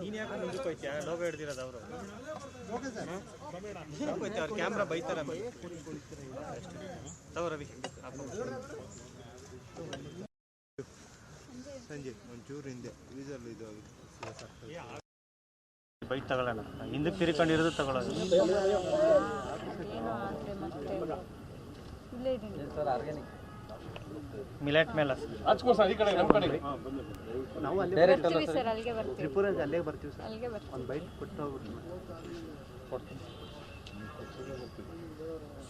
ನೀನು ಯಾಕೆ ಮುಂದಕ್ಕೆ ಹೋಯ್ತೀಯ? ಲೋಗೋ ಹಿಡ್ದಿರೋದು ಅವರು ಅವ್ರ ಕ್ಯಾಮ್ರಾ ಬೈತಾರೆ ತಗೋ ರವಿ. ಸಂಜೆ ಒಂಚೂರು ಹಿಂದೆ ವೀಸಲ್ಲಿ ಇದು ಬೈಕ್ ತಗೊಳ್ಳೋಣ, ಹಿಂದಕ್ಕೆ ತಿರ್ಕೊಂಡಿರೋದು ತಗೊಳ್ಳೋದು. ಮಿಲೆಟ್ ಮೇಲೆ ನಾವು ಅಲ್ಲಿಗೆ ತ್ರಿಪುರ ಅಲ್ಲಿಗೆ ಬರ್ತೀವಿ ಸರ್. ಒಂದು ಬೈಟ್ ಕೊಟ್ಟು ಕೊಡ್ತೀನಿ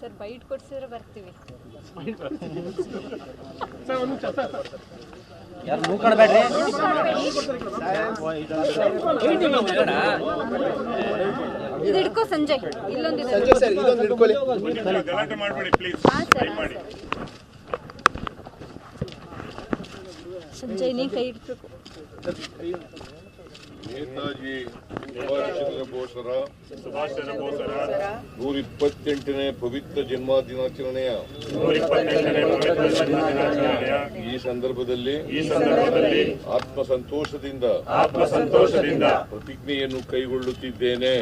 ಸರ್. ಬೈಟ್ ಕೊಡ್ಸಿದ್ರೆ ಬರ್ತೀವಿ. ಯಾರು ಮೂಕಡ್ಬೇಡ್ರಿ. ಇದು ಹಿಡ್ಕೋ ಸಂಜಯ್, ಇಲ್ಲೊಂದಿದೆ. ಸಂಜಯ್ ನೀ ಕೈ ಇಡ್ಬೇಕು. ನೇತಾಜಿ ಸುಭಾಷ್ ಚಂದ್ರ ಬೋಸರ 128ನೇ ಪವಿತ್ರ ಜನ್ಮದಿನಾಚರಣೆಯ ಈ ಸಂದರ್ಭದಲ್ಲಿ ಆತ್ಮಸಂತೋಷದಿಂದ ಪ್ರತಿಜ್ಞೆಯನ್ನು ಕೈಗೊಳ್ಳುತ್ತಿದ್ದೇನೆ.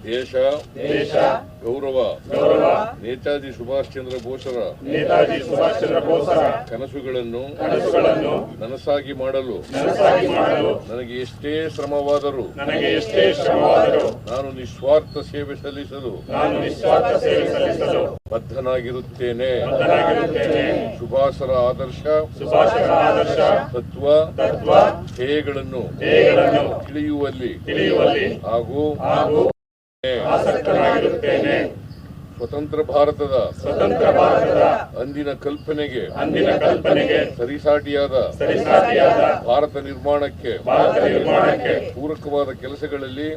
ದೇಶ ಗೌರವ ನೇತಾಜಿ ಸುಭಾಷ್ ಚಂದ್ರ ಬೋಸರ ಕನಸುಗಳನ್ನು ನನಸಾಗಿ ಮಾಡಲು ನನಗೆ ಎಷ್ಟೇ ಶ್ರಮವಾದರೂ ನಾನು ನಿಸ್ವಾರ್ಥ ಸೇವೆ ಸಲ್ಲಿಸಲು ಬದ್ಧನಾಗಿರುತ್ತೇನೆ. ಸುಭಾಷರ ಆದರ್ಶ ತತ್ವ ಧ್ಯೇಯಗಳನ್ನು ತಿಳಿಯುವಲ್ಲಿ ಹಾಗೂ ಸ್ವತಂತ್ರ ಭಾರತದ ಅಂದಿನ ಕಲ್ಪನೆಗೆ ಸರಿಸಾಟಿಯಾದ ಭಾರತ ನಿರ್ಮಾಣಕ್ಕೆ ಪೂರಕವಾದ ಕೆಲಸಗಳಲ್ಲಿ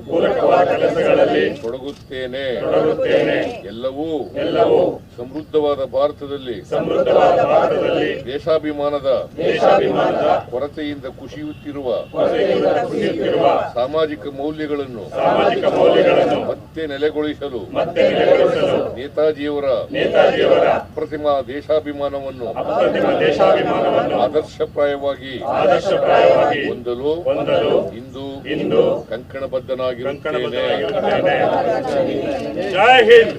ತೊಡಗುತ್ತೇನೆ. ಎಲ್ಲವೂ ಸಮೃದ್ಧವಾದ ಭಾರತದಲ್ಲಿ ದೇಶಾಭಿಮಾನದ ಕೊರತೆಯಿಂದ ಕುಸಿಯುತ್ತಿರುವ ಸಾಮಾಜಿಕ ಮೌಲ್ಯಗಳನ್ನು ಮತ್ತೆ ನೆಲೆಗೊಳಿಸಲು ನೇತಾಜಿಯವರ ಅಪ್ರತಿಮ ದೇಶಾಭಿಮಾನವನ್ನು ಆದರ್ಶಪ್ರಾಯವಾಗಿ ಹೊಂದಲು ಇಂದು ಕಂಕಣಬದ್ಧನಾಗಿರುತ್ತೇನೆ. ಜೈ ಹಿಂದ್.